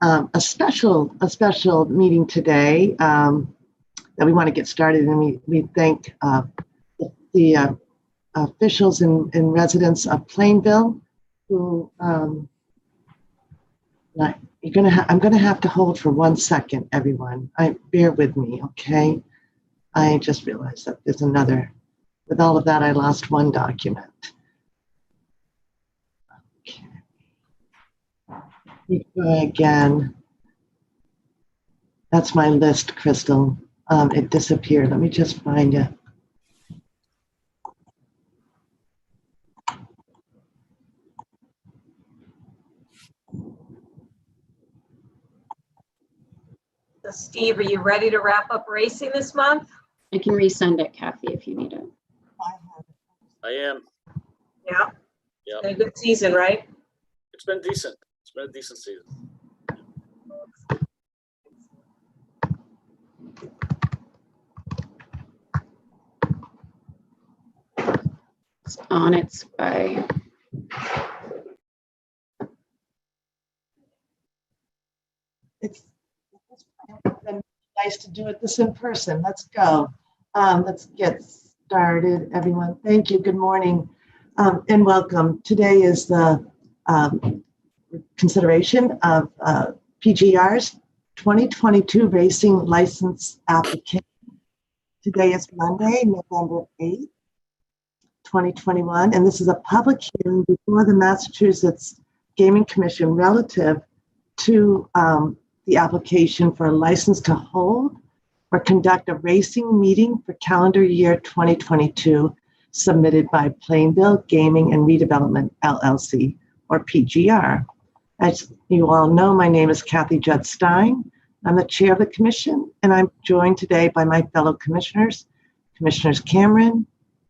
a special meeting today that we want to get started, and we thank the officials and residents of Plainville who I'm gonna have to hold for 1 second, everyone. Bear with me, okay? I just realized that there's another. With all of that, I lost one document. Okay. We try again. That's my list, Crystal. It disappeared. Let me just find it. So Steve, are you ready to wrap up racing this month? I can resend it, Kathy, if you need it. I am. Yeah. Yeah. Been a good season, right? It's been decent. It's been a decent season. It's on its way. It's been nice to do this in person. Let's go. Let's get started, everyone. Thank you. Good morning and welcome. Today is the consideration of PGR's 2022 racing license application. Today is Monday, November 8th, 2021, and this is a public hearing before the Massachusetts Gaming Commission relative to the application for a license to hold or conduct a racing meeting for calendar year 2022 submitted by Plainville Gaming and Redevelopment LLC, or PGR. As you all know, my name is Kathy Judd-Stein. I'm the chair of the commission, and I'm joined today by my fellow commissioners, Commissioners Cameron,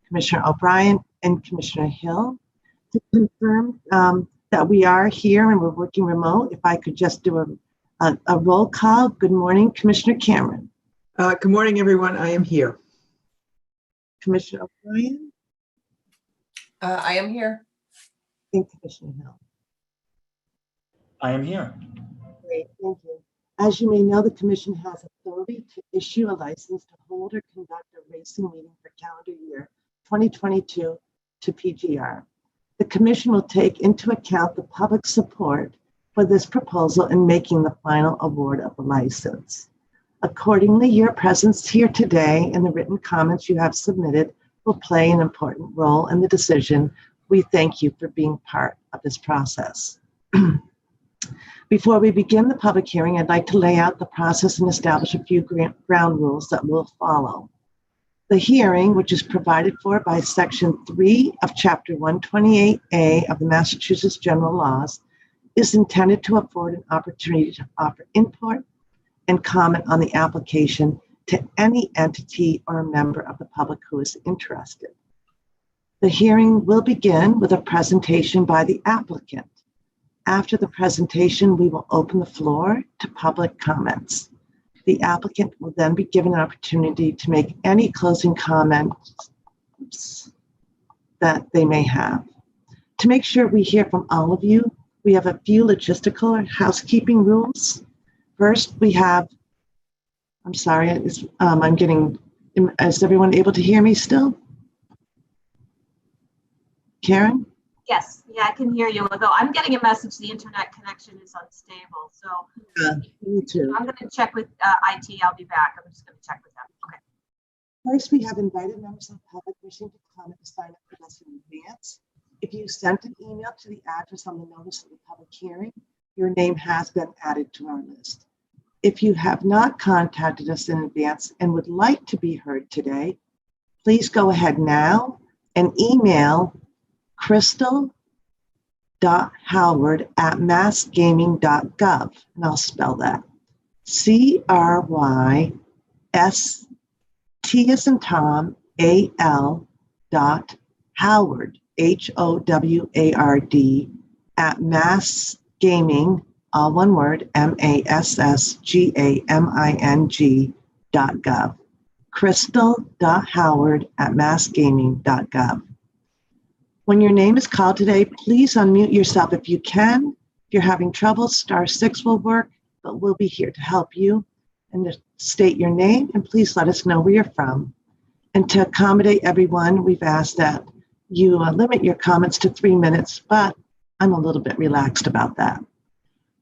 Commissioner O'Brien, and Commissioner Hill. To confirm that we are here and we're working remote, if I could just do a roll call. Good morning, Commissioner Cameron. Good morning, everyone. I am here. Commissioner O'Brien. I am here. And Commissioner Hill. I am here. Great, thank you. As you may know, the commission has authority to issue a license to hold or conduct a racing meeting for calendar year 2022 to PGR. The commission will take into account the public support for this proposal in making the final award of the license. Accordingly, your presence here today and the written comments you have submitted will play an important role in the decision. We thank you for being part of this process. Before we begin the public hearing, I'd like to lay out the process and establish a few ground rules that we'll follow. The hearing, which is provided for by Section 3 of Chapter 128A of the Massachusetts General Laws, is intended to afford an opportunity to offer input and comment on the application to any entity or a member of the public who is interested. The hearing will begin with a presentation by the applicant. After the presentation, we will open the floor to public comments. The applicant will then be given an opportunity to make any closing comments that they may have. To make sure we hear from all of you, we have a few logistical or housekeeping rules. First, we have, I'm sorry, is everyone able to hear me still? Karen? Yes, yeah, I can hear you. Although I'm getting a message, the internet connection is unstable. So Me too. I'm going to check with IT. I'll be back. I'm just going to check with them. Okay. First, we have invited members of the public wishing to comment to sign up with us in advance. If you sent an email to the address on the notice of the public hearing, your name has been added to our list. If you have not contacted us in advance and would like to be heard today, please go ahead now and email crystal.howard@massgaming.gov, and I'll spell that. CRYST as in Tom, AL Howard, HOWARD @massgaming, all one word, MASSGAMING.gov. crystal.howard@massgaming.gov. When your name is called today, please unmute yourself if you can. If you're having trouble, *6 will work. but we'll be here to help you and to state your name, and please let us know where you're from. And to accommodate everyone, we've asked that you limit your comments to 3 minutes, but I'm a little bit relaxed about that.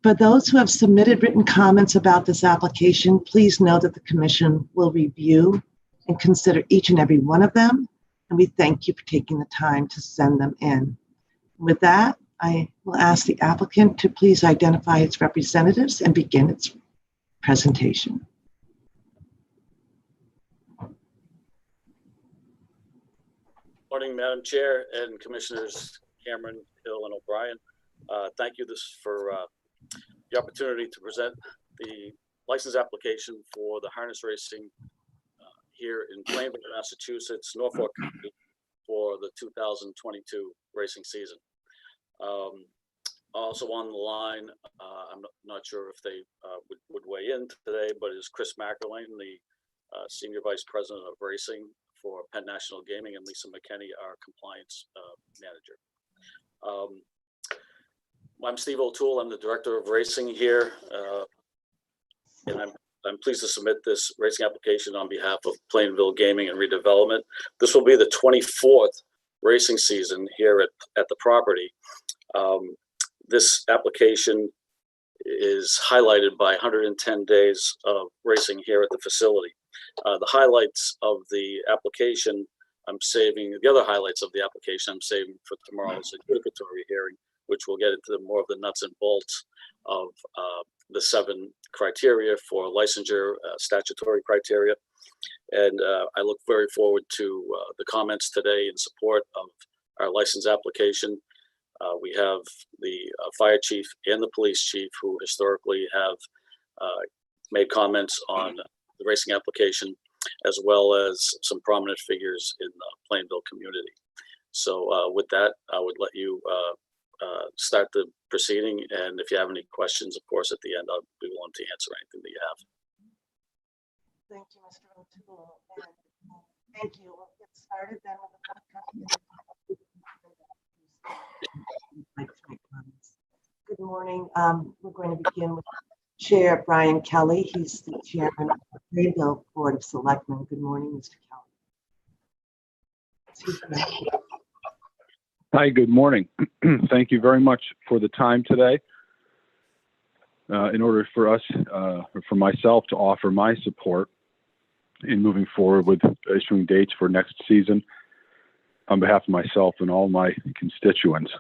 For those who have submitted written comments about this application, please know that the Commission will review and consider each and every one of them, and we thank you for taking the time to send them in. With that, I will ask the applicant to please identify its representatives and begin its presentation. Morning, Madam Chair and Commissioners Cameron, Hill, and O'Brien. Thank you for the opportunity to present the license application for the harness racing here in Plainridge, Massachusetts, Norfolk County for the 2022 racing season. Also on the line, I'm not sure if they would weigh in today, but is Chris Mackerlane, the Senior Vice President of Racing for Penn National Gaming, and Lisa McKenney, our Compliance Manager. I'm Steve O'Toole. I'm the Director of Racing here, and I'm pleased to submit this racing application on behalf of Plainville Gaming and Redevelopment. This will be the 24th racing season here at the property. This application is highlighted by 110 days of racing here at the facility. The highlights of the application, the other highlights of the application I'm saving for tomorrow's adjudicatory hearing, which will get into more of the nuts and bolts of the 7 criteria for licensure, statutory criteria. And I look very forward to the comments today in support of our license application. We have the fire chief and the police chief who historically have made comments on the racing application, as well as some prominent figures in the Plainville community. So with that, I would let you start the proceeding. And if you have any questions, of course, at the end, I'll be willing to answer anything that you have. Thank you, Mr. O'Toole. And thank you. We'll get started then with the Good morning. We're going to begin with Chair Brian Kelly. He's the chairman of the Plainville Board of Selectmen. Good morning, Mr. Kelly. Hi, good morning. Thank you very much for the time today. In order for us, or for myself, to offer my support in moving forward with issuing dates for next season on behalf of myself and all my constituents.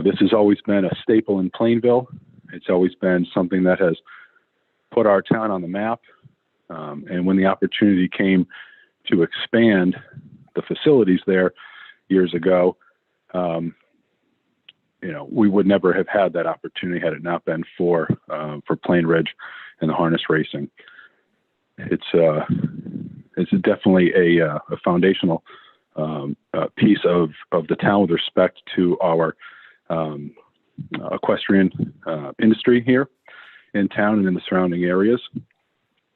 This has always been a staple in Plainville. It's always been something that has put our town on the map. And when the opportunity came to expand the facilities there years ago, we would never have had that opportunity had it not been for Plainridge and the harness racing. It's definitely a foundational piece of the town with respect to our equestrian industry here in town and in the surrounding areas.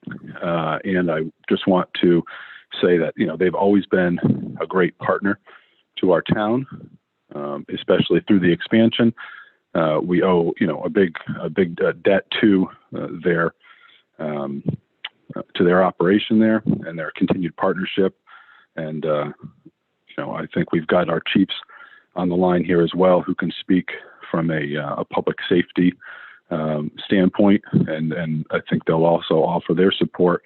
And I just want to say that, they've always been a great partner to our town, especially through the expansion. We owe, a big debt to their operation there and their continued partnership. And, I think we've got our chiefs on the line here as well, who can speak from a public safety standpoint, and I think they'll also offer their support.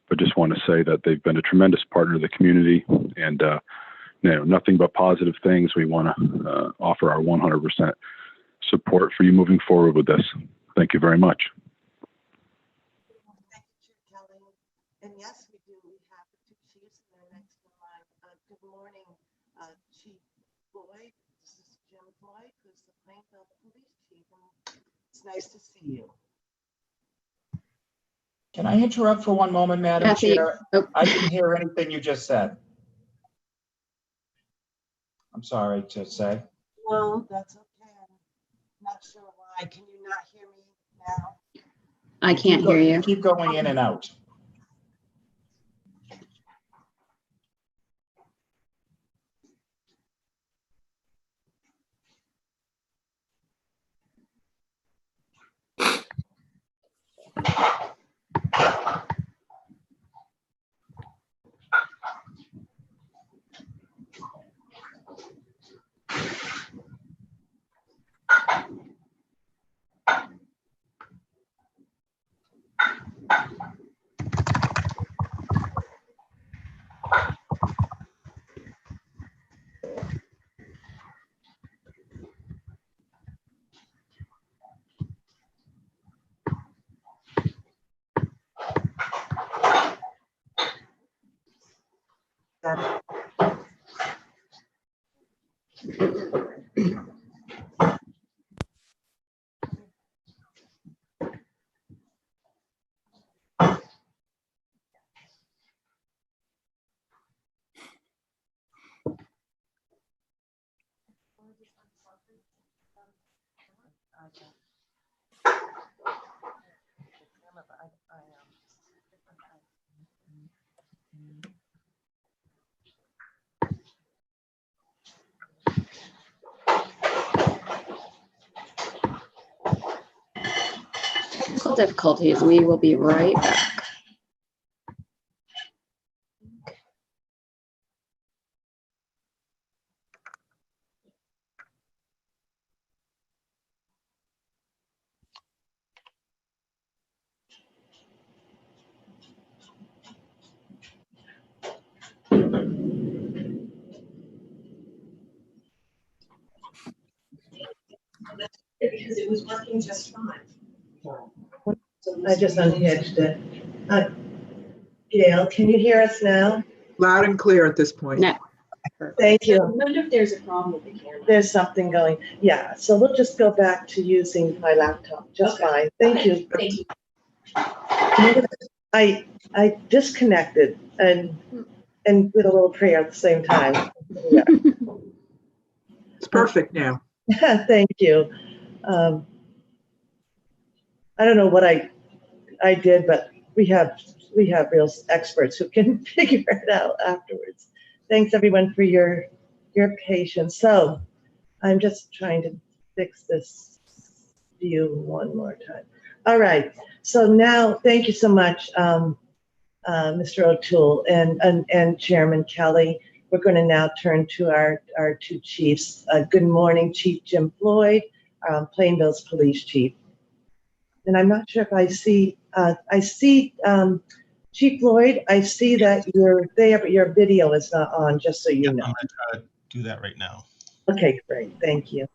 But just want to say that they've been a tremendous partner to the community, and nothing but positive things. We want to offer our 100% support for you moving forward with this. Thank you very much. Thank you, Chair Kelly. And yes, we do. We have the 2 chiefs that are next in line. Good morning, Chief Boyd. This is Jim Boyd, who's the Plainville Police Chief. And it's nice to see you. Can I interrupt for one moment, Madam Kathy, Chair? oh, I didn't hear anything you just said. I'm sorry to say. No, that's okay. I'm not sure why. Can you not hear me now? I can't hear you. Keep going in and out. Got it. Technical difficulties. We will be right back. Because it was working just fine. I just unhinged it. Gail, can you hear us now? Loud and clear at this point. No. Thank I you. wonder if there's a problem with the camera. There's something going. Yeah, so we'll just go back to using my laptop. Just fine. Thank you. Thank you. I disconnected and with a little prayer at the same time. Yeah. It's perfect now. Thank you. I don't know what I did, but we have real experts who can figure it out afterwards. Thanks everyone for your patience. So I'm just trying to fix this view one more time. All right. So now, thank you so much, Mr. O'Toole and Chairman Kelly. We're going to now turn to our two chiefs. Good morning, Chief Jim Floyd, Plainville's Police Chief. And I'm not sure if I see Chief Floyd. I see that your video is not on, just so you know. I'm going to try to do that right now. Okay, great. Thank you.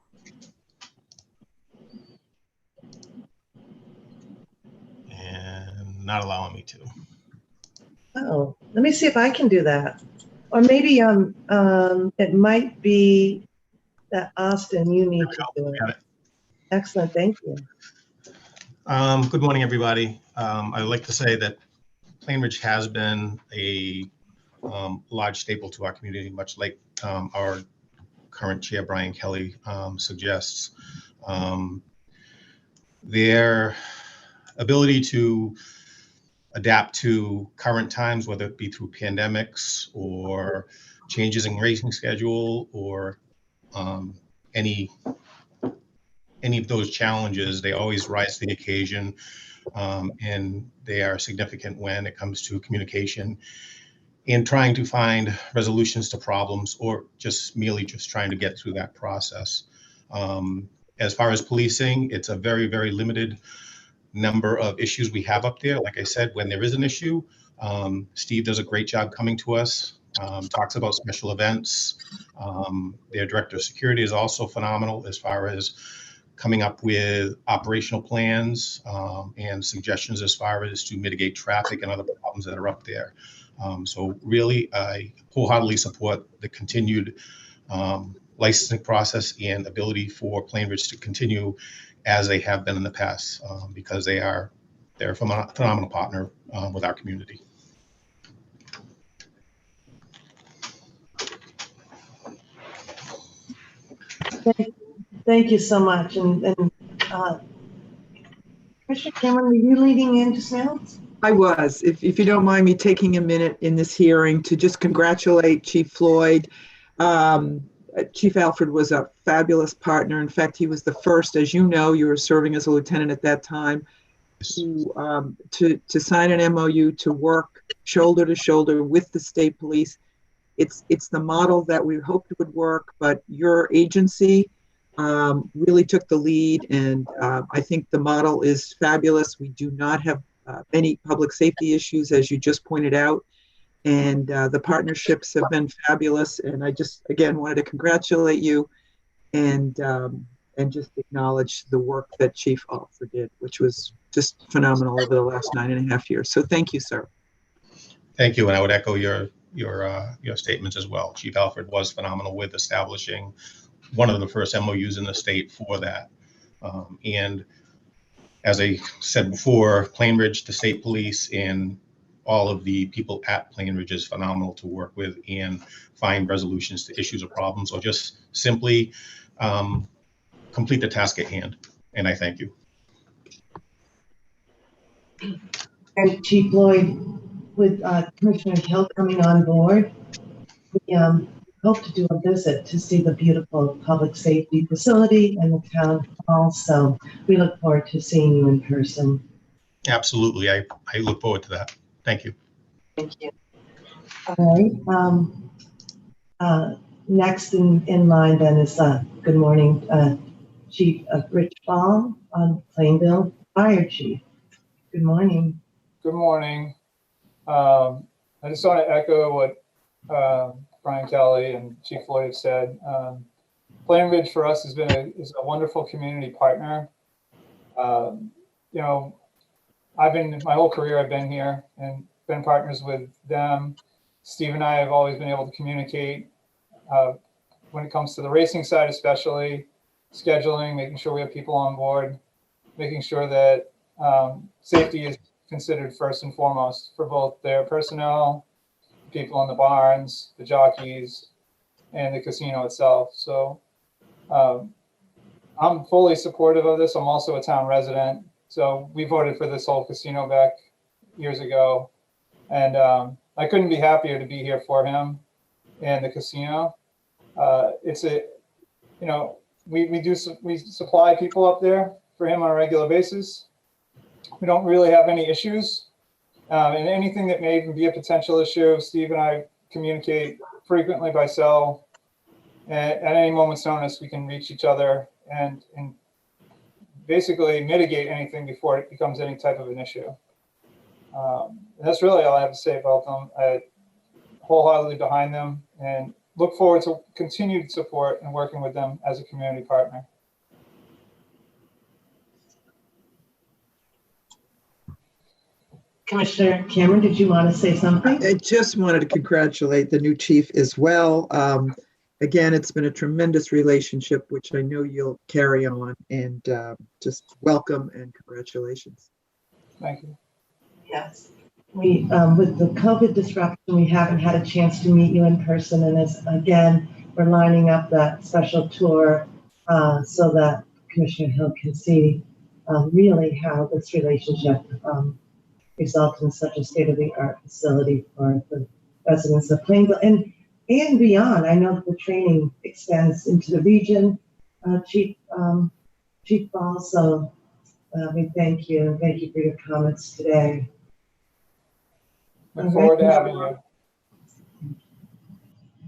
And not allowing me to. Oh, let me see if I can do that. Or maybe it might be that Austin, you need to do it. Got it. Excellent, thank you. Good morning, everybody. I would like to say that Plainridge has been a large staple to our community, much like our current chair, Brian Kelly, suggests. Their ability to adapt to current times, whether it be through pandemics or changes in racing schedule or any of those challenges, they always rise to the occasion, and they are significant when it comes to communication and trying to find resolutions to problems or just merely trying to get through that process. As far as policing, it's a very, very limited number of issues we have up there. Like I said, when there is an issue, Steve does a great job coming to us, talks about special events. Their director of security is also phenomenal as far as coming up with operational plans and suggestions as far as to mitigate traffic and other problems that are up there. So really, I wholeheartedly support the continued licensing process and ability for Plainridge to continue as they have been in the past, because they're a phenomenal partner with our community. Thank you so much. And Commissioner Cameron, were you leading in just now? I was. If you don't mind me taking a minute in this hearing to just congratulate Chief Floyd. Chief Alfred was a fabulous partner. In fact, he was the first, as you know, you were serving as a lieutenant at that time, to sign an MOU to work shoulder to shoulder with the state police. It's the model that we hoped would work, but your agency really took the lead, and I think the model is fabulous. We do not have any public safety issues, as you just pointed out, and the partnerships have been fabulous. And I just, again, wanted to congratulate you and just acknowledge the work that Chief Alfred did, which was just phenomenal over the last 9.5 years. So thank you, sir. Thank you, and I would echo your your statements as well. Chief Alfred was phenomenal with establishing one of the first MOUs in the state for that. And as I said before, Plainridge, the state police, and all of the people at Plainridge is phenomenal to work with and find resolutions to issues or problems, or just simply complete the task at hand. And I thank you. And Chief Lloyd, with Commissioner Hill coming on board, we hope to do a visit to see the beautiful public safety facility and the town hall. So we look forward to seeing you in person. Absolutely. I look forward to that. Thank you. Thank you. All right. Next in line then is good morning, Chief Rich Ball on Plainville Fire Chief. Good morning. Good morning. I just want to echo what Brian Kelly and Chief Floyd have said. Plainridge for us is a wonderful community partner. You know, my whole career I've been here and been partners with them. Steve and I have always been able to communicate when it comes to the racing side, especially scheduling, making sure we have people on board, making sure that safety is considered first and foremost for both their personnel, people in the barns, the jockeys, and the casino itself. So I'm fully supportive of this. I'm also a town resident. So we voted for this whole casino back years ago. And I couldn't be happier to be here for him and the casino. We supply people up there for him on a regular basis. We don't really have any issues. And anything that may even be a potential issue, Steve and I communicate frequently by cell. At any moment's notice, we can reach each other and basically mitigate anything before it becomes any type of an issue. That's really all I have to say about them. I'm wholeheartedly behind them and look forward to continued support and working with them as a community partner. Commissioner Cameron, did you want to say something? I just wanted to congratulate the new chief as well. Again, it's been a tremendous relationship, which I know you'll carry on, and just welcome and congratulations. Thank you. Yes. We, with the COVID disruption, we haven't had a chance to meet you in person. And again, we're lining up that special tour so that Commissioner Hill can see really how this relationship results in such a state-of-the-art facility for the residents of Plainville and beyond. I know the training extends into the region, Chief Ball. So we thank you and thank you for your comments today. Look forward to having you.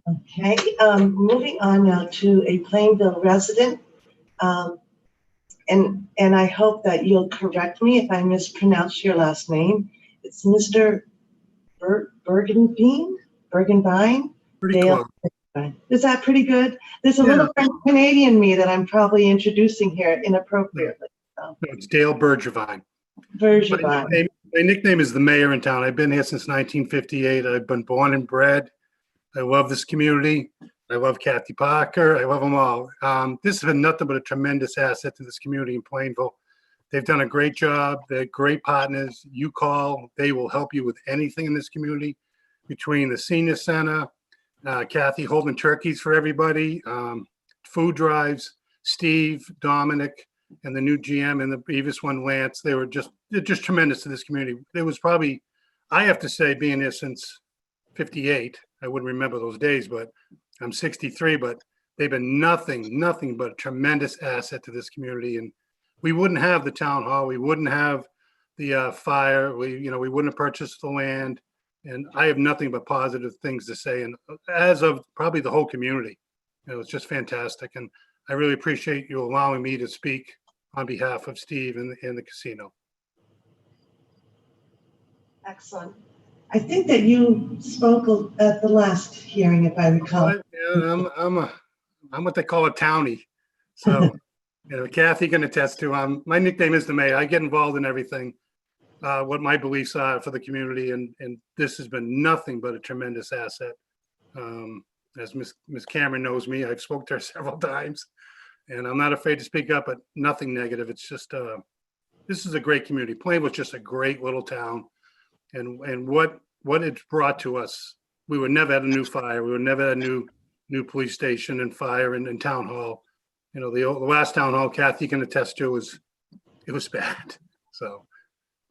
Okay, moving on now to a Plainville resident. And I hope that you'll correct me if I mispronounce your last name. It's Mr. Bergenbein? Pretty close. Is that pretty good? There's a little French Canadian me that I'm probably introducing here inappropriately. So. No, it's Dale Bergevine. Bergevine. My nickname is the mayor in town. I've been here since 1958. I've been born and bred. I love this community. I love Kathy Parker. I love them all. This has been nothing but a tremendous asset to this community in Plainville. They've done a great job. They're great partners. You call, they will help you with anything in this community. Between the senior center, Kathy holding turkeys for everybody, food drives, Steve, Dominic, and the new GM and the previous one, Lance, they're just tremendous to this community. There was probably, I have to say, being here since 58, I wouldn't remember those days, but I'm 63, but they've been nothing but a tremendous asset to this community. And we wouldn't have the town hall. We wouldn't have the fire. We wouldn't have purchased the land. And I have nothing but positive things to say. And as of probably the whole community, it's just fantastic. And I really appreciate you allowing me to speak on behalf of Steve and the casino. Excellent. I think that you spoke at the last hearing, if I recall. Yeah, I'm what they call a townie. So, Kathy can attest to. My nickname is the mayor. I get involved in everything. what my beliefs are for the community, and this has been nothing but a tremendous asset. As Ms. Cameron knows me, I've spoke to her several times, and I'm not afraid to speak up, but nothing negative. It's just, this is a great community. Plainville's just a great little town, and what it's brought to us. We would never have a new fire. We would never have a new police station and fire and town hall. You know, the last town hall, Kathy can attest to, it was bad. So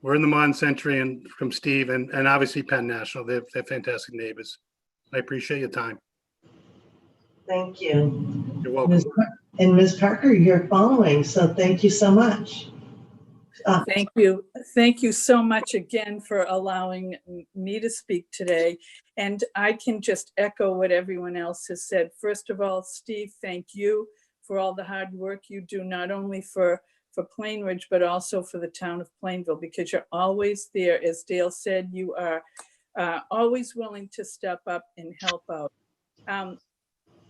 we're in the modern century, and from Steve and obviously Penn National, they're fantastic neighbors. I appreciate your time. Thank you. You're welcome. And Ms. Parker, you're following, so thank you so much. Thank you. Thank you so much again for allowing me to speak today. And I can just echo what everyone else has said. First of all, Steve, thank you for all the hard work you do, not only for Plainridge, but also for the town of Plainville, because you're always there. As Dale said, you are always willing to step up and help out.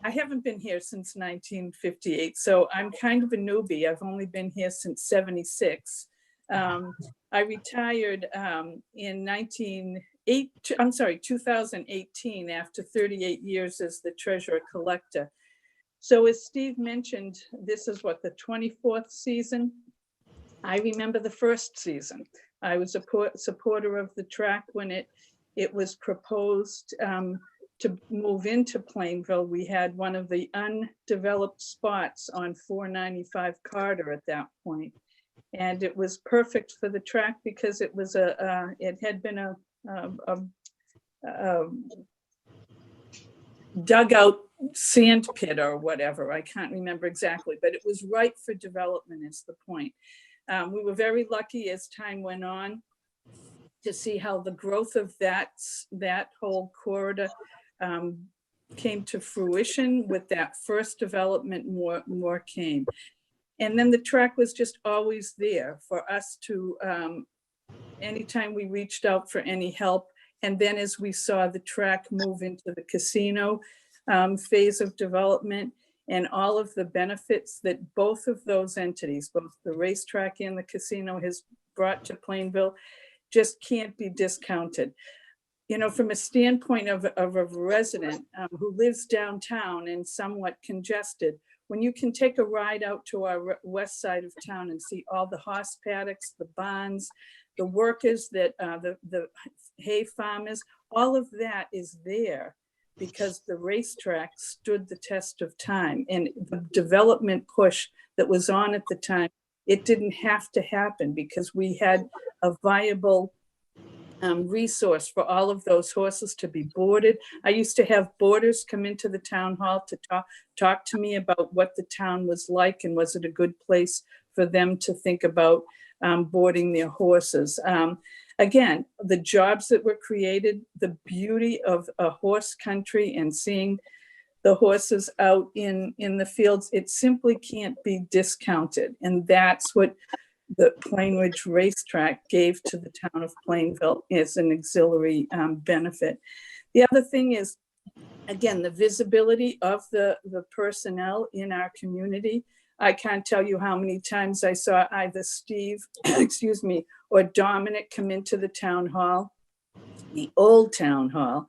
I haven't been here since 1958, so I'm kind of a newbie. I've only been here since 76. I retired in 2018 after 38 years as the treasurer collector. So as Steve mentioned, this is what, the 24th season? I remember the first season. I was a supporter of the track when it was proposed to move into Plainville. We had one of the undeveloped spots on 495 Carter at that point. And it was perfect for the track because it was it had been a dugout sand pit or whatever. I can't remember exactly, but it was right for development is the point. We were very lucky as time went on to see how the growth of that whole corridor came to fruition. With that first development, more came. And then the track was just always there for us to, anytime we reached out for any help. And then as we saw the track move into the casino phase of development and all of the benefits that both of those entities, both the racetrack and the casino, has brought to Plainville, just can't be discounted. You know, from a standpoint of a resident who lives downtown and somewhat congested, when you can take a ride out to our west side of town and see all the horse paddocks, the barns, the workers, that the hay farmers, all of that is there because the racetrack stood the test of time, and the development push that was on at the time, it didn't have to happen because we had a viable resource for all of those horses to be boarded. I used to have boarders come into the town hall to talk to me about what the town was like and was it a good place for them to think about boarding their horses. Again, the jobs that were created, the beauty of a horse country and seeing the horses out in the fields, it simply can't be discounted. And that's what the Plainridge racetrack gave to the town of Plainville as an auxiliary benefit. The other thing is, again, the visibility of the personnel in our community. I can't tell you how many times I saw either Steve, excuse me, or Dominic come into the town hall, the old town hall.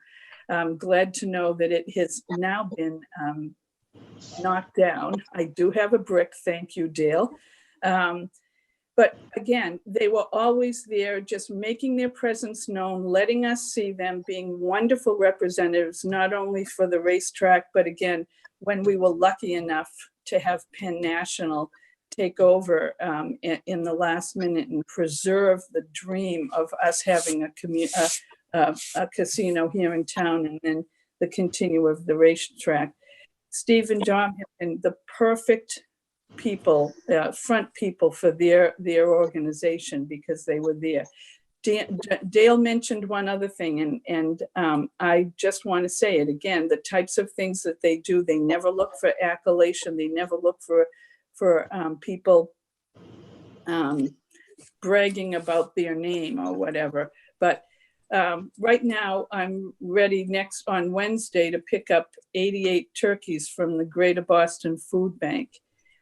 I'm glad to know that it has now been knocked down. I do have a brick, thank you, Dale. But again, they were always there, just making their presence known, letting us see them, being wonderful representatives, not only for the racetrack, but again, when we were lucky enough to have Penn National take over in the last minute and preserve the dream of us having a casino here in town, and then the continue of the racetrack. Steve and Dom have been the perfect people, front people for their organization because they were there. Dale mentioned one other thing, and I just want to say it again, the types of things that they do, they never look for accolation, they never look for people bragging about their name or whatever. But right now, I'm ready next on Wednesday to pick up 88 turkeys from the Greater Boston Food Bank.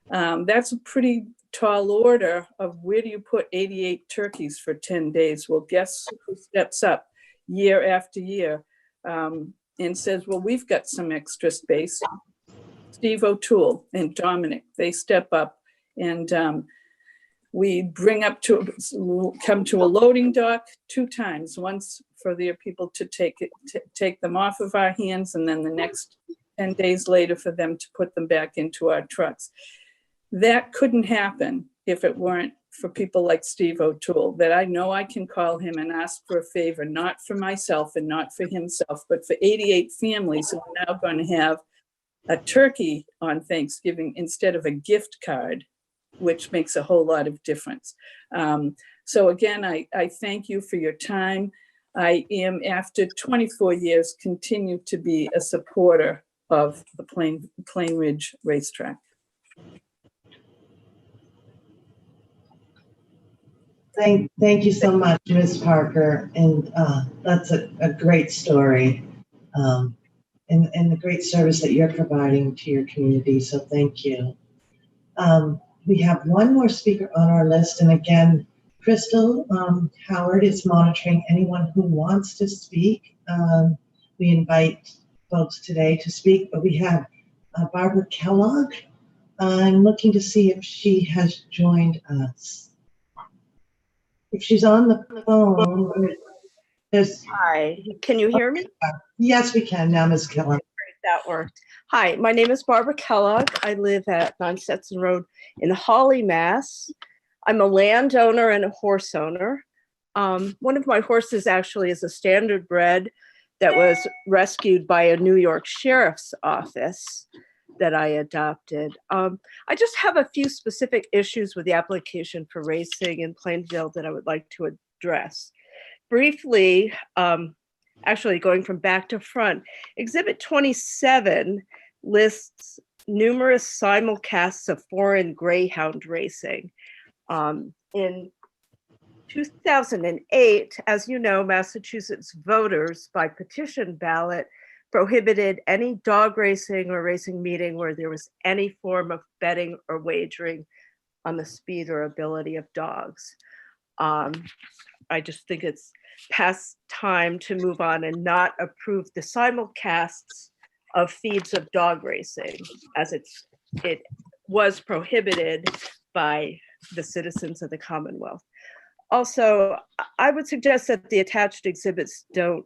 That's a pretty tall order of where do you put 88 turkeys for 10 days? Well, guess who steps up year after year and says, well, we've got some extra space. Steve O'Toole and Dominic, they step up, and we come to a loading dock 2 times, once for their people to take them off of our hands, and then the next 10 days later for them to put them back into our trucks. That couldn't happen if it weren't for people like Steve O'Toole, that I know I can call him and ask for a favor, not for myself and not for himself, but for 88 families who are now going to have a turkey on Thanksgiving instead of a gift card, which makes a whole lot of difference. So again, I thank you for your time. I am, after 24 years, continue to be a supporter of the Plainridge racetrack. Thank you so much, Ms. Parker. And that's a great story and the great service that you're providing to your community. So thank you. We have one more speaker on our list. And again, Crystal Howard is monitoring anyone who wants to speak. We invite folks today to speak, but we have Barbara Kellogg. I'm looking to see if she has joined us. If she's on the phone, Hi, can you hear me? Yes, we can now, Ms. Kellogg. That worked. Hi, my name is Barbara Kellogg. I live at 9 Stetson Road in Hawley, Mass. I'm a landowner and a horse owner. One of my horses actually is a standard bred that was rescued by a New York Sheriff's Office that I adopted. I just have a few specific issues with the application for racing in Plainville that I would like to address. Briefly, actually going from back to front, Exhibit 27 lists numerous simulcasts of foreign greyhound racing. In 2008, as you know, Massachusetts voters by petition ballot prohibited any dog racing or racing meeting where there was any form of betting or wagering on the speed or ability of dogs. I just think it's past time to move on and not approve the simulcasts of feeds of dog racing, as it was prohibited by the citizens of the Commonwealth. Also, I would suggest that the attached exhibits don't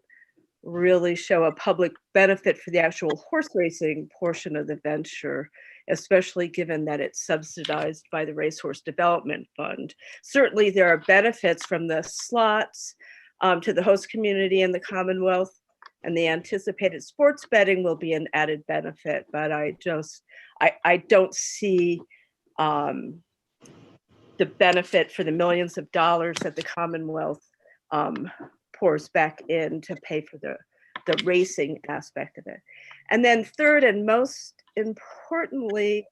really show a public benefit for the actual horse racing portion of the venture, especially given that it's subsidized by the Racehorse Development Fund. Certainly there are benefits from the slots to the host community and the Commonwealth, and the anticipated sports betting will be an added benefit, but I don't see the benefit for the millions of dollars that the Commonwealth pours back in to pay for the racing aspect of it. And then third and most importantly,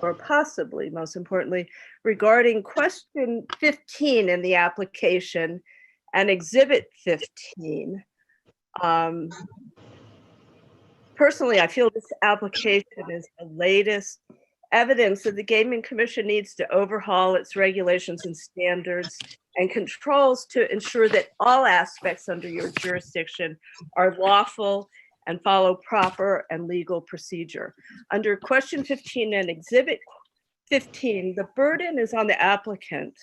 or possibly most importantly, regarding question 15 in the application and exhibit 15, personally, I feel this application is the latest evidence that the Gaming Commission needs to overhaul its regulations and standards and controls to ensure that all aspects under your jurisdiction are lawful and follow proper and legal procedure. Under question 15 and exhibit 15, the burden is on the applicant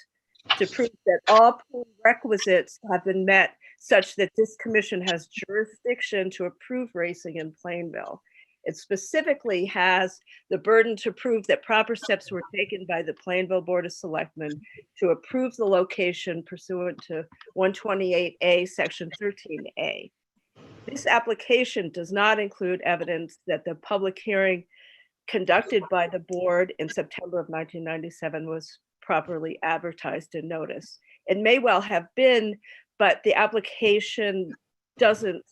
to prove that all prerequisites have been met such that this commission has jurisdiction to approve racing in Plainville. It specifically has the burden to prove that proper steps were taken by the Plainville Board of Selectmen to approve the location pursuant to 128A, Section 13A. This application does not include evidence that the public hearing conducted by the board in September of 1997 was properly advertised and noticed. It may well have been, but the application doesn't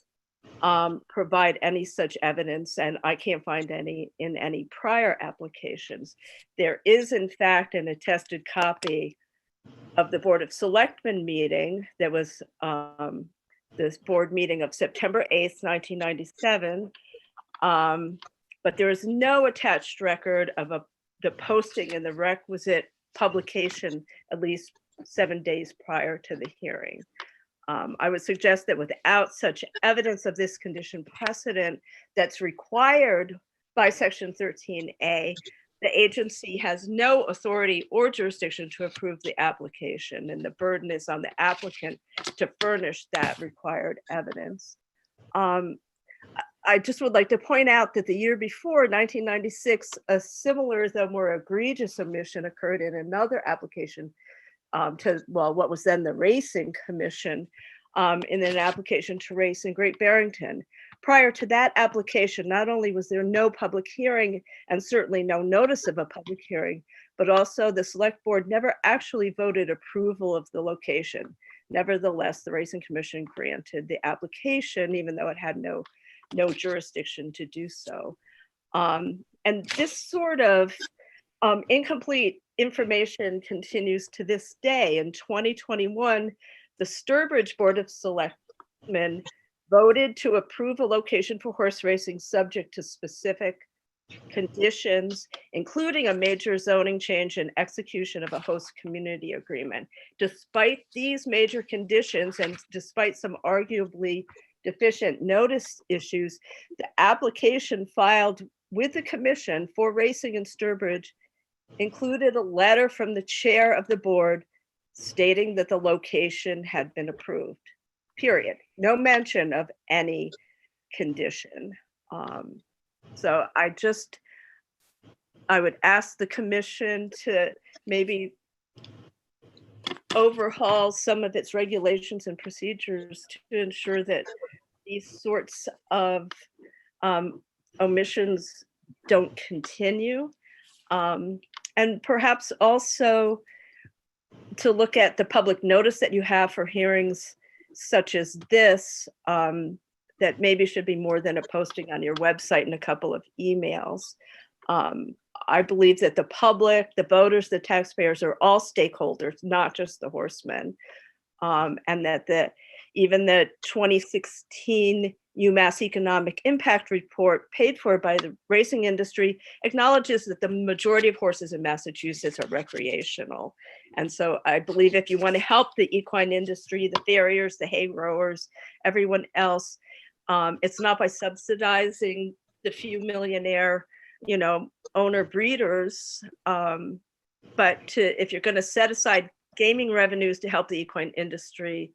provide any such evidence, and I can't find any in any prior applications. There is, in fact, an attested copy of the Board of Selectmen meeting that was this board meeting of September 8th, 1997, but there is no attached record of a the posting and the requisite publication at least 7 days prior to the hearing. I would suggest that without such evidence of this condition precedent that's required by Section 13A, the agency has no authority or jurisdiction to approve the application, and the burden is on the applicant to furnish that required evidence. I just would like to point out that the year before, 1996, a similar though more egregious omission occurred in another application to, well, what was then the Racing Commission, in an application to race in Great Barrington. Prior to that application, not only was there no public hearing and certainly no notice of a public hearing, but also the select board never actually voted approval of the location. Nevertheless, the Racing Commission granted the application, even though it had no jurisdiction to do so. And this sort of incomplete information continues to this day. In 2021, the Sturbridge Board of Selectmen voted to approve a location for horse racing subject to specific conditions, including a major zoning change and execution of a host community agreement. Despite these major conditions and despite some arguably deficient notice issues, the application filed with the commission for racing in Sturbridge included a letter from the chair of the board stating that the location had been approved, period. No mention of any condition. So I would ask the commission to maybe overhaul some of its regulations and procedures to ensure that these sorts of omissions don't continue. And perhaps also to look at the public notice that you have for hearings such as this, that maybe should be more than a posting on your website and a couple of emails. I believe that the public, the voters, the taxpayers are all stakeholders, not just the horsemen. And that even the 2016 UMass Economic Impact Report paid for by the racing industry acknowledges that the majority of horses in Massachusetts are recreational. And so I believe if you want to help the equine industry, the farriers, the hay growers, everyone else, it's not by subsidizing the few millionaire, owner breeders, but if you're going to set aside gaming revenues to help the equine industry,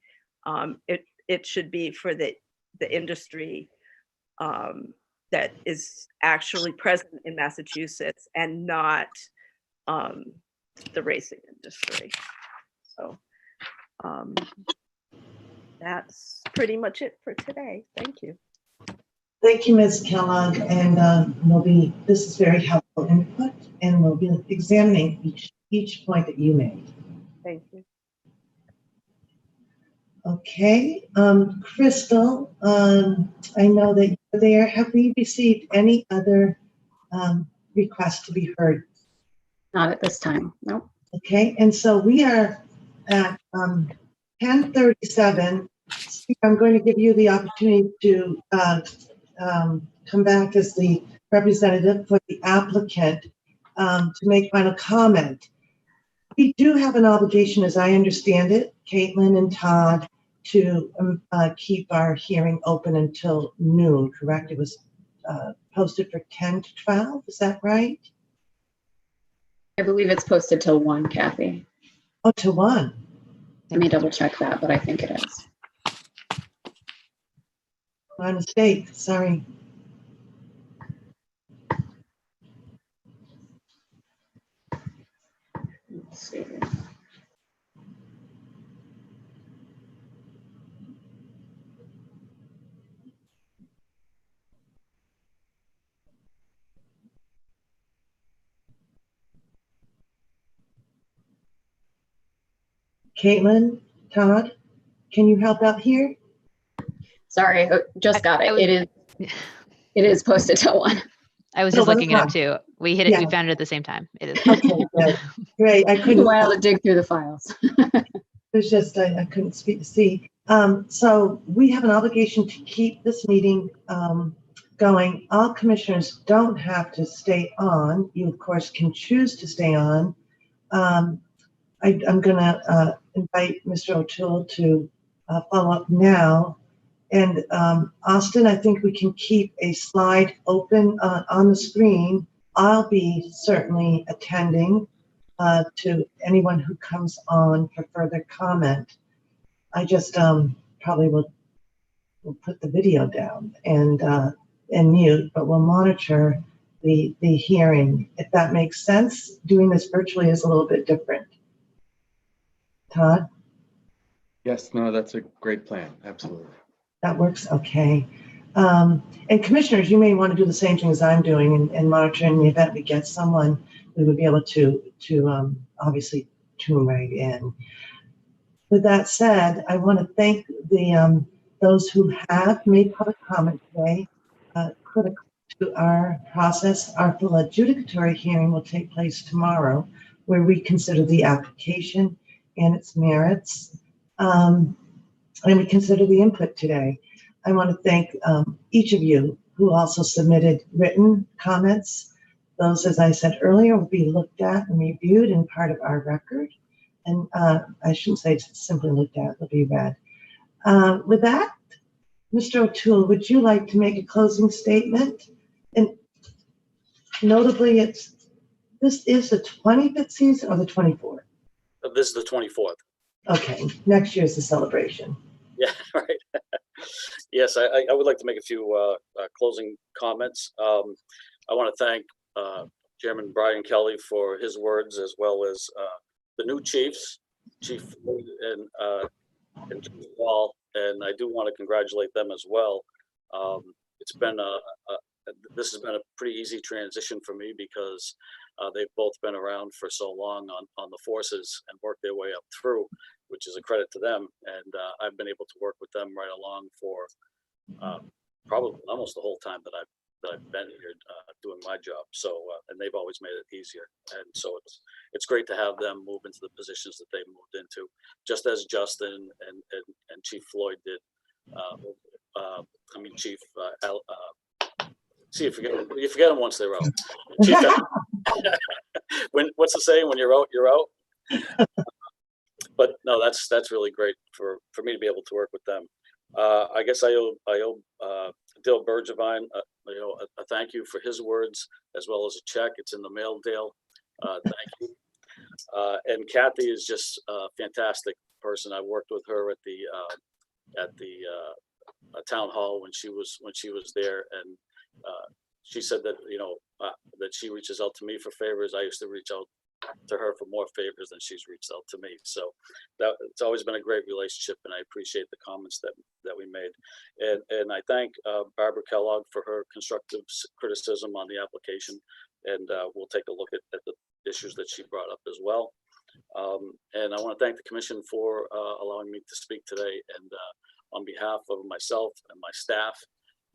it should be for the industry that is actually present in Massachusetts and not the racing industry. So that's pretty much it for today. Thank you. Thank you, Ms. Kellogg, and this is very helpful input, and we'll be examining each point that you made. Thank you. Okay, Crystal, I know that you're there. Have we received any other requests to be heard? Not at this time, nope. Okay, and so we are at 10:37. Steve, I'm going to give you the opportunity to come back as the representative for the applicant to make final comment. We do have an obligation, as I understand it, Caitlin and Todd, to keep our hearing open until noon, correct? It was posted for 10 to 12, is that right? I believe it's posted till 1, Kathy. Oh, to 1. Let me double check that, but I think it is. My mistake, sorry. Let's see. Caitlin, Todd, can you help out here? Sorry, just got it. It is posted till 1. I was just looking it up too. We hit it. Yeah. We found it at the same time. It is. Okay, good. Great. I couldn't. A while to dig through the files. It was just I couldn't see. So we have an obligation to keep this meeting going. All commissioners don't have to stay on. You, of course, can choose to stay on. I'm going to invite Mr. O'Toole to follow up now. And Austin, I think we can keep a slide open on the screen. I'll be certainly attending to anyone who comes on for further comment. I just probably will put the video down and mute, but we'll monitor the hearing. If that makes sense, doing this virtually is a little bit different. Todd? Yes, no, that's a great plan. Absolutely. That works, okay. And commissioners, you may want to do the same thing as I'm doing and monitor in the event we get someone, we would be able to obviously tune right in. With that said, I want to thank those who have made public comment today. Critical to our process, our full adjudicatory hearing will take place tomorrow, where we consider the application and its merits, and we consider the input today. I want to thank each of you who also submitted written comments. Those, as I said earlier, will be looked at and reviewed and part of our record. And I shouldn't say simply looked at, they'll be read. With that, Mr. O'Toole, would you like to make a closing statement? And notably, this is the 25th season or the 24th? This is the 24th. Okay, next year's the celebration. Yeah, right. Yes, I would like to make a few closing comments. I want to thank Chairman Brian Kelly for his words, as well as the new chiefs, Chief Floyd and Chief Wall, and I do want to congratulate them as well. It's been this has been a pretty easy transition for me because they've both been around for so long on the forces and worked their way up through, which is a credit to them. And I've been able to work with them right along for probably almost the whole time that I've been here doing my job. So and they've always made it easier. And so it's great to have them move into the positions that they moved into, just as Justin and Chief Floyd did. I mean, Chief. See, you forget them once they're out. Chief, what's the saying? When you're out, you're out. But no, that's really great for me to be able to work with them. I guess I owe Dale Bergevine, a thank you for his words, as well as a check. It's in the mail, Dale. Thank you. And Kathy is just a fantastic person. I worked with her at the town hall when she was there, and she said that that she reaches out to me for favors. I used to reach out to her for more favors than she's reached out to me. So it's always been a great relationship, and I appreciate the comments that we made. And I thank Barbara Kellogg for her constructive criticism on the application, and we'll take a look at the issues that she brought up as well. And I want to thank the commission for allowing me to speak today, and on behalf of myself and my staff,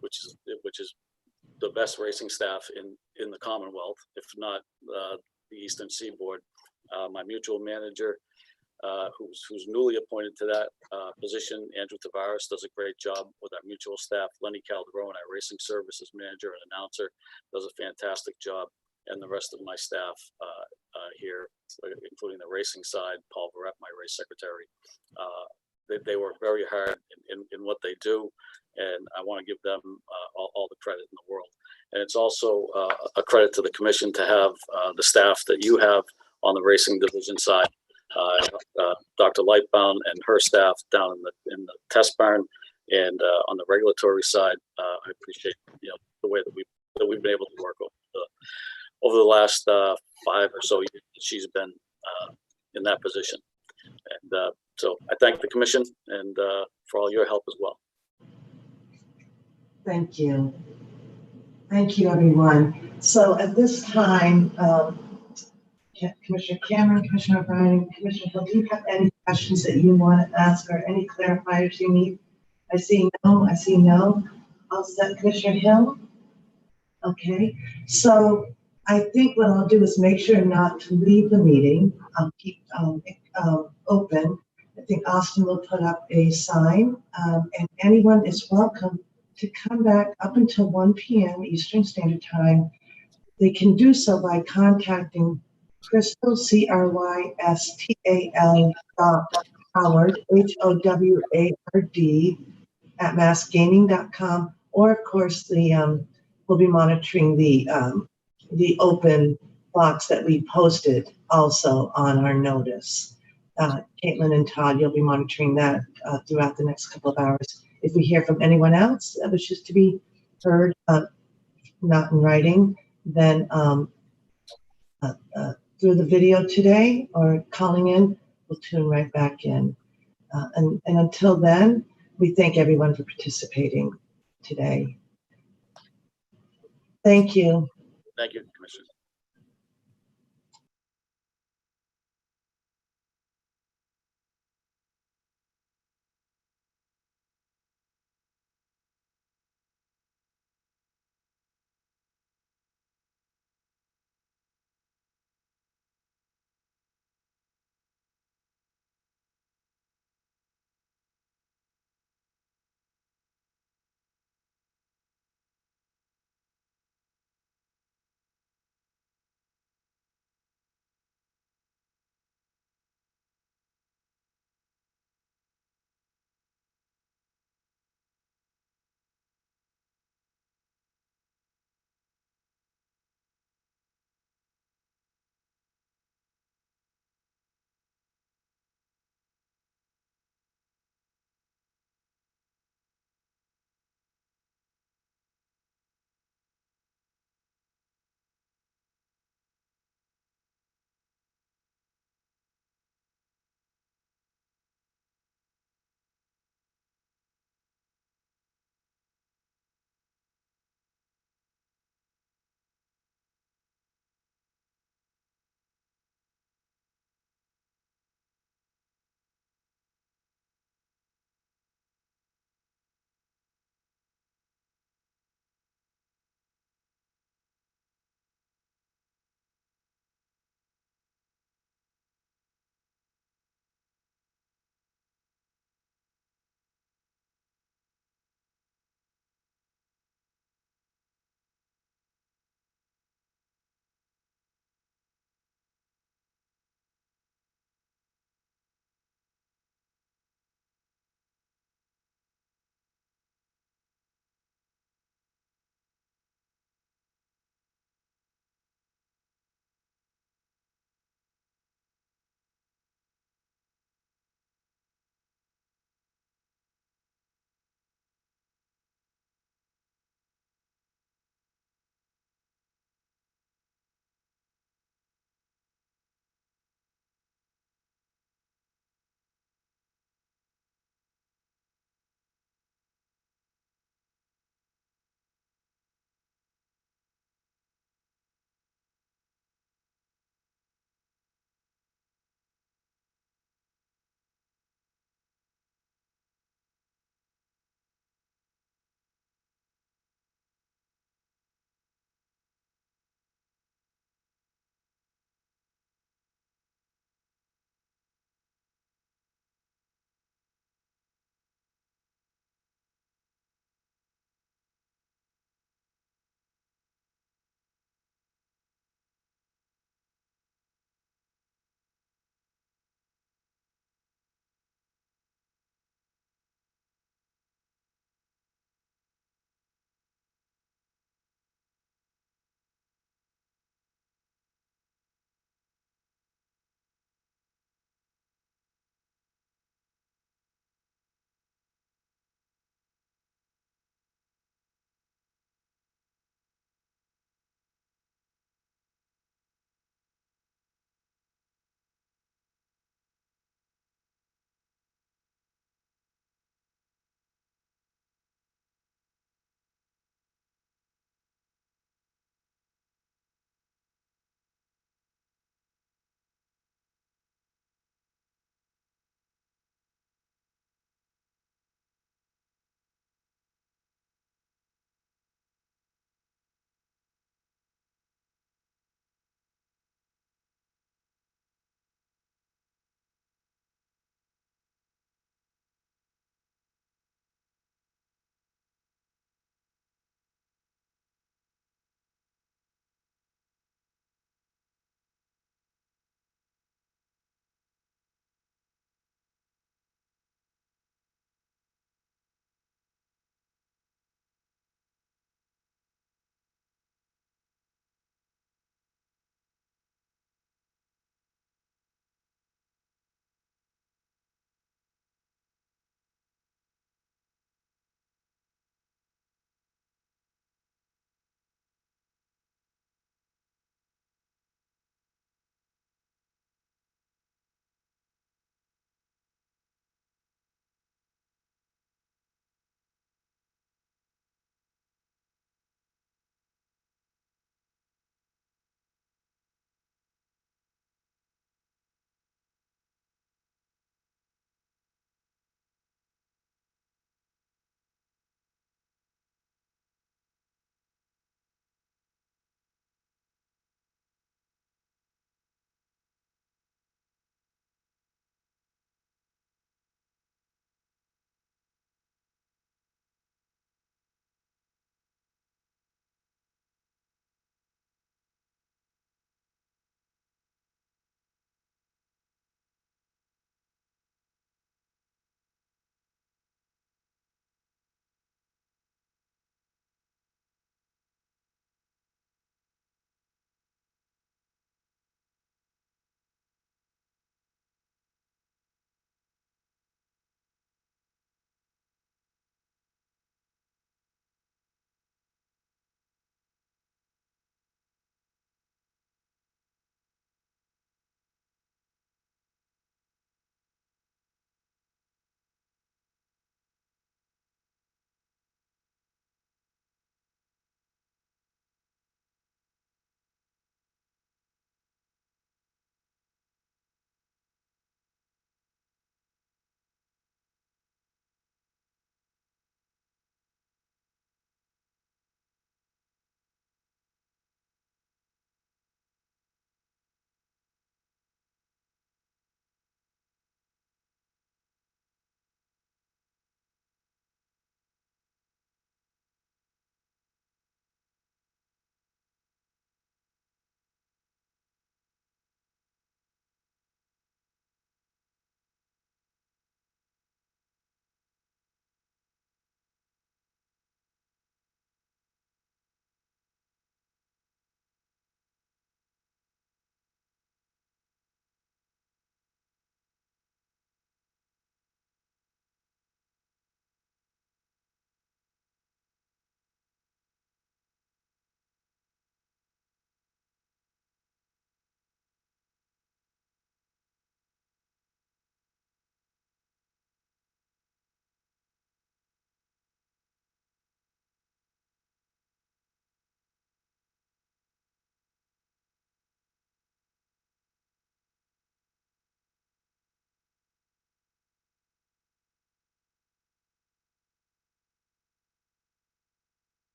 which is the best racing staff in the Commonwealth, if not the Eastern Seaboard. My mutual manager, who's newly appointed to that position, Andrew Tavares, does a great job with our mutual staff. Lenny Calderon, our racing services manager and announcer, does a fantastic job. And the rest of my staff here, including the racing side, Paul Verrett, my race secretary, they work very hard in what they do, and I want to give them all the credit in the world. And it's also a credit to the commission to have the staff that you have on the racing division side, Dr. Lightbound and her staff down in the test barn, and on the regulatory side. I appreciate the way that we've been able to work over the last 5 or so years that she's been in that position. And so I thank the commission and for all your help as well. Thank you. Thank you, everyone. So at this time, Commissioner Cameron, Commissioner O'Brien, Commissioner Hill, do you have any questions that you want to ask or any clarifiers you need? I see no. All set, Commissioner Hill? Okay, so I think what I'll do is make sure not to leave the meeting. I'll keep open. I think Austin will put up a sign, and anyone is welcome to come back up until 1 p.m. Eastern Standard Time, they can do so by contacting Crystal, CRYSTAL Howard, HOWARD at massgaming.com, or of course we'll be monitoring the open box that we posted also on our notice. Caitlin and Todd, you'll be monitoring that throughout the next couple of hours. If we hear from anyone else that wishes to be heard, not in writing, then through the video today or calling in, we'll tune right back in. And until then, we thank everyone for participating today. Thank you. Thank you, Commissioner.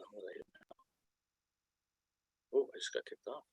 the hell did I hit now? Oh, I just got kicked off.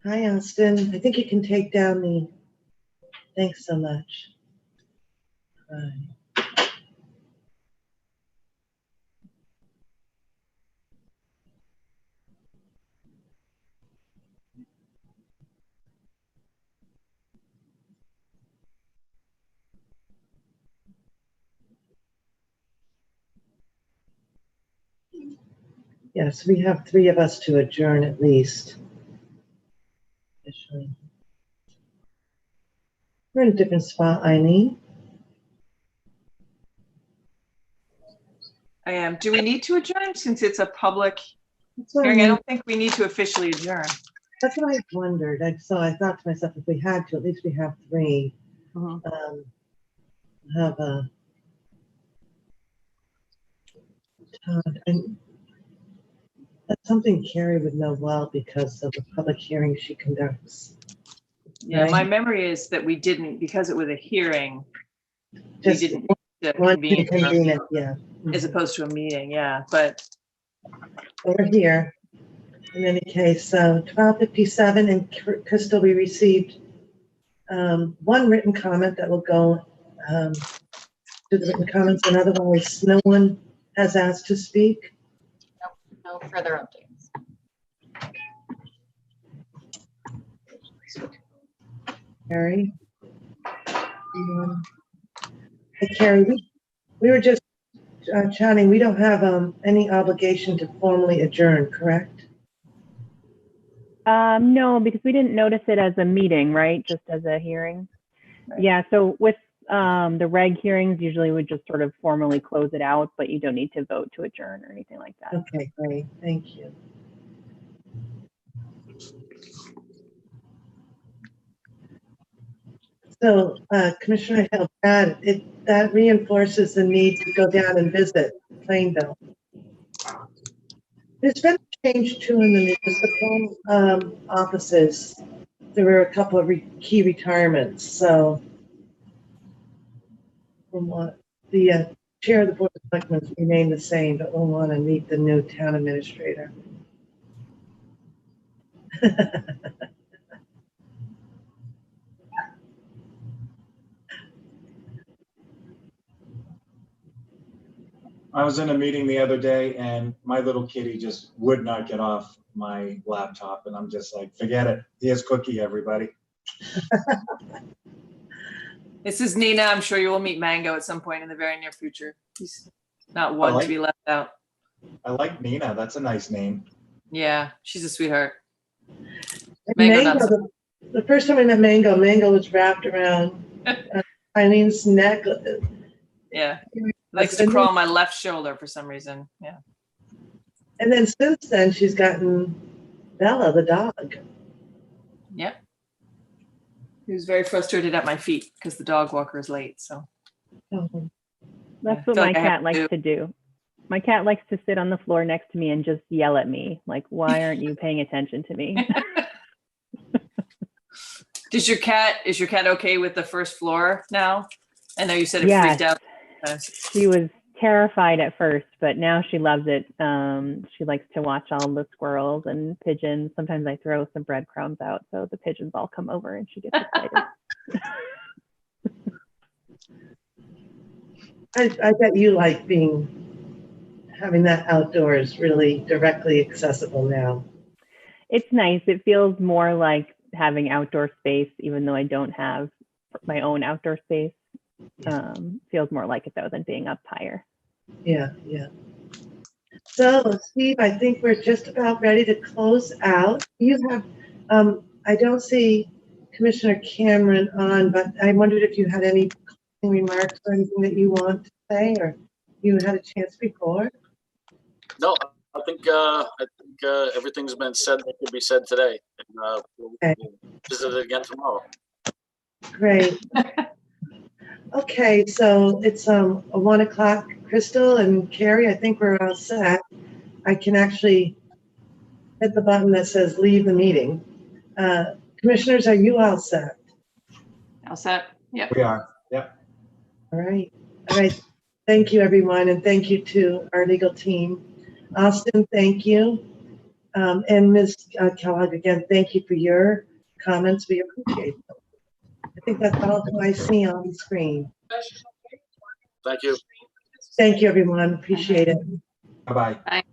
Hi, Austin. I think you can take down the, thanks so much. Bye. Yes, we have 3 of us to adjourn at least. Officially. We're in a different spot, Eileen. I am. Do we need to adjourn since it's a public That's what hearing? I I mean. don't think we need to officially adjourn. That's what I wondered. So I thought to myself, if we had to, at least we have 3. Have a and that's something Carrie would know well because of the public hearing she conducts. Yeah, Right? my memory is that we didn't, because it was a hearing, Just we didn't need to one convene to convene it, yeah. as opposed to a meeting, yeah, but Over here. In any case, 12:57, and Crystal, we received 1 written comment that will go to the written comments, and otherwise no one has asked to speak. No further updates. Carrie? Hey, Carrie, we were just chatting. We don't have any obligation to formally adjourn, correct? No, because we didn't notice it as a meeting, right? Just as a hearing. Right. Yeah, so with the reg hearings, usually we just sort of formally close it out, but you don't need to vote to adjourn or anything like that. Okay, great. Thank you. So, Commissioner Hill, that reinforces the need to go down and visit Plainville. There's been a change too in the municipal offices. There were a couple of key retirements. So, from what the chair of the board of selectmen remained the same, but we'll want to meet the new town administrator. I was in a meeting the other day and my little kitty just would not get off my laptop. And I'm just like, forget it. Here's Cookie, everybody. this is Nina. I'm sure you will meet Mango at some point in the very near future. He's not one to be left out. I like Nina. That's a nice name. Yeah, she's a sweetheart. Mango, the first time I met Mango was wrapped around Eileen's neck. Yeah, likes to crawl on my left shoulder for some reason. Yeah. And then since then, she's gotten Bella, the dog. Yep. He was very frustrated at my feet because the dog walker is late. So that's what my cat likes to do. My cat likes to sit on the floor next to me and just yell at me, like, why aren't you paying attention to me? Is your cat okay with the first floor now? I know you said it Yes. freaked out. She was terrified at first, but now she loves it. She likes to watch all the squirrels and pigeons. Sometimes I throw some breadcrumbs out so the pigeons all come over and she gets excited. I bet you like having that outdoors really directly accessible now. It's nice. It feels more like having outdoor space, even though I don't have my own outdoor space. Feels more like it though than being up higher. Yeah, yeah. So Steve, I think we're just about ready to close out. You have, I don't see Commissioner Cameron on, but I wondered if you had any closing remarks or anything that you want to say, or you had a chance before. No, I think everything's been said that could be said today. And, we'll visit it again tomorrow. Great. Okay, so it's 1 o'clock. Crystal and Carrie, I think we're all set. I can actually hit the button that says leave the meeting. Commissioners, are you all set? All set? Yep. We are. Yep. All right. All right. Thank you, everyone, and thank you to our legal team. Austin, thank you. And Ms. Kellogg, again, thank you for your comments. We appreciate them. I think that's all I see on the screen. Thank you. Thank you, everyone. Appreciate it. Bye-bye. Bye.